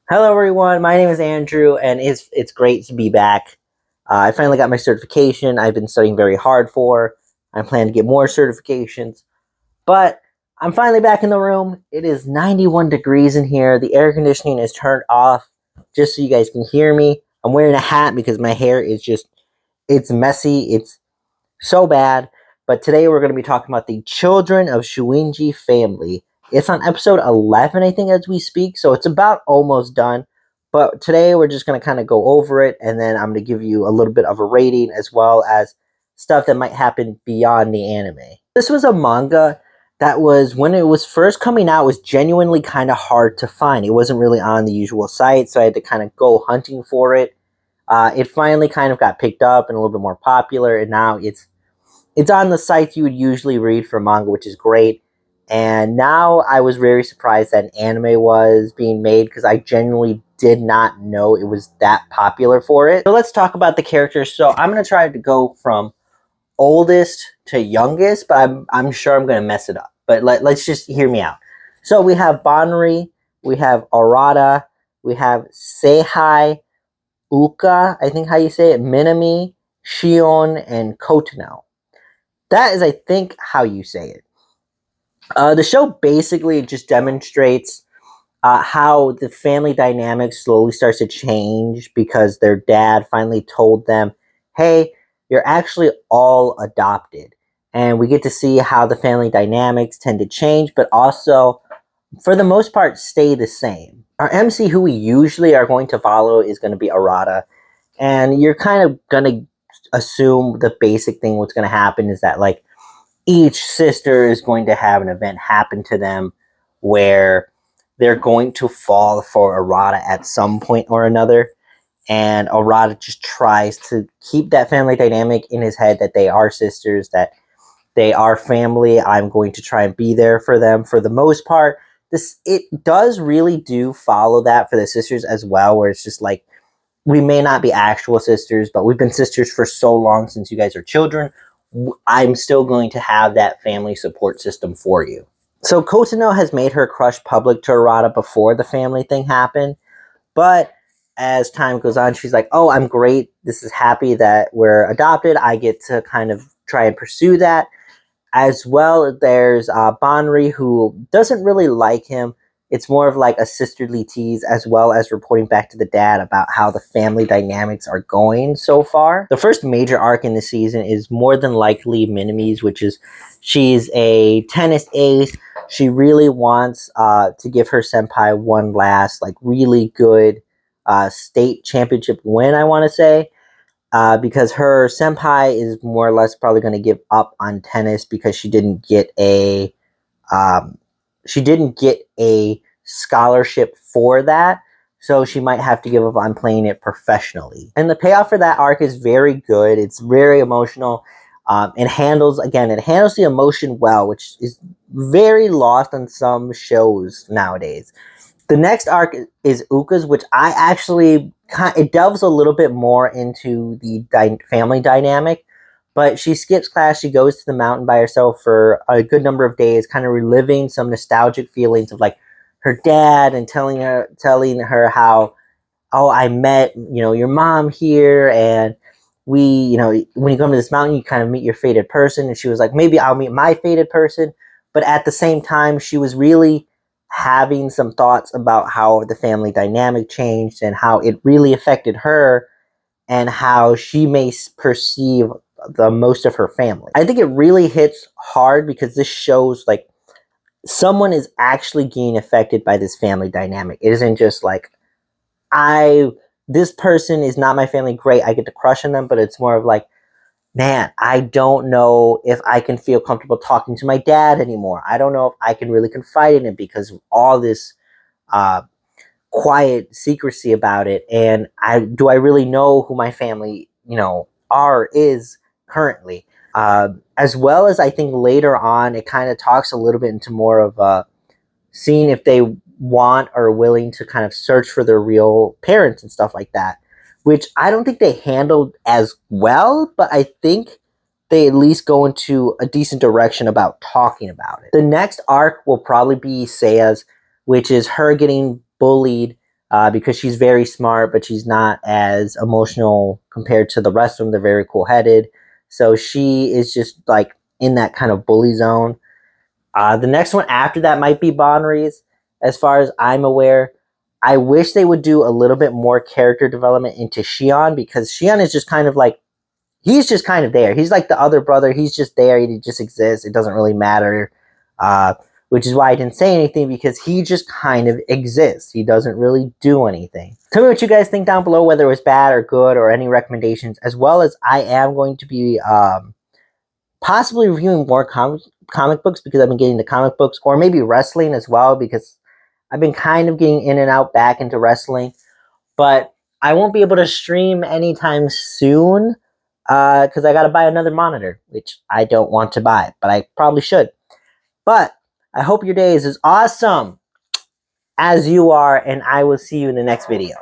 Hello, everyone. My name is Andrew, and it's great to be back. I finally got my certification. I've been studying very hard for. I plan to get more certifications, but I'm finally back in the room. It is 91 degrees in here. The air conditioning is turned off, just so you guys can hear me. I'm wearing a hat because my hair is it's messy. It's so bad. But today we're going to be talking about the Children of Shiunji family. It's on episode 11, I think, as we speak, so it's about almost done. But today we're just going to kind of go over it, and then I'm going to give you a little bit of a rating as well as stuff that might happen beyond the anime. This was a manga that was, when it was first coming out, was genuinely kind of hard to find. It wasn't really on the usual site, so I had to kind of go hunting for it. It finally kind of got picked up and a little bit more popular, and now it's on the sites you would usually read for manga, which is great. And now I was very surprised that an anime was being made because I genuinely did not know it was that popular for it. So let's talk about the characters. So I'm going to try to go from oldest to youngest, but I'm sure I'm going to mess it up. But let's just hear me out. So we have Banri, we have Arata, we have Seihai, Uka, I think how you say it, Minami, Shion, and Kotono. That is, I think, how you say it. The show basically just demonstrates how the family dynamic slowly starts to change because their dad finally told them, hey, you're actually all adopted. And we get to see how the family dynamics tend to change, but also, for the most part, stay the same. Our MC, who we usually are going to follow, is going to be Arata. And you're kind of going to assume the basic thing what's going to happen is that, like, each sister is going to have an event happen to them where they're going to fall for Arata at some point or another. And Arata just tries to keep that family dynamic in his head that they are sisters, that they are family. I'm going to try and be there for them for the most part. It does really do follow that for the sisters as well, where it's just like, we may not be actual sisters, but we've been sisters for so long since you guys are children. I'm still going to have that family support system for you. So Kotono has made her crush public to Arata before the family thing happened, but as time goes on, she's like, oh, I'm great. This is happy that we're adopted. I get to kind of try and pursue that. As well, there's Banri, who doesn't really like him. It's more of like a sisterly tease, as well as reporting back to the dad about how the family dynamics are going so far. The first major arc in the season is more than likely Minami's, which is she's a tennis ace. She really wants to give her senpai one last, like, really good state championship win, I want to say, because her senpai is more or less probably going to give up on tennis because um, she didn't get a scholarship for that, so she might have to give up on playing it professionally. And the payoff for that arc is very good. It's very emotional. It handles the emotion well, which is very lost on some shows nowadays. The next arc is Uka's, which I actually it delves a little bit more into the family dynamic. But she skips class. She goes to the mountain by herself for a good number of days, kind of reliving some nostalgic feelings of, like, her dad, and telling her how, oh, I met, your mom here, and we, when you come to this mountain, you kind of meet your fated person. And she was like, maybe I'll meet my fated person. But at the same time, she was really having some thoughts about how the family dynamic changed and how it really affected her and how she may perceive the most of her family. I think it really hits hard because this shows, like, someone is actually getting affected by this family dynamic. It isn't just like, I this person is not my family, great, I get to crush on them, but it's more of like, man, I don't know if I can feel comfortable talking to my dad anymore. I don't know if I can really confide in him because of all this uh, quiet secrecy about it. And I really know who my family, is currently. As well as, I think later on, it kind of talks a little bit into more of seeing if they want or are willing to kind of search for their real parents and stuff like that, which I don't think they handled as well, but I think they at least go into a decent direction about talking about it. The next arc will probably be Seiya's, which is her getting bullied because she's very smart, but she's not as emotional compared to the rest of them. They're very cool headed. So she is just like in that kind of bully zone. The next one after that might be Bonries, as far as I'm aware. I wish they would do a little bit more character development into Shion, because Shion is just kind of like, he's just kind of there. He's like the other brother. He's just there. He just exists. It doesn't really matter. Uh, which is why I didn't say anything, because he just kind of exists. He doesn't really do anything. Tell me what you guys think down below, whether it was bad or good, or any recommendations, as well as I am going to be possibly reviewing more comic books, because I've been getting the comic books, or maybe wrestling as well, because I've been kind of getting in and out back into wrestling. But I won't be able to stream anytime soon, because I got to buy another monitor, which I don't want to buy, but I probably should. But I hope your day is as awesome as you are, and I will see you in the next video.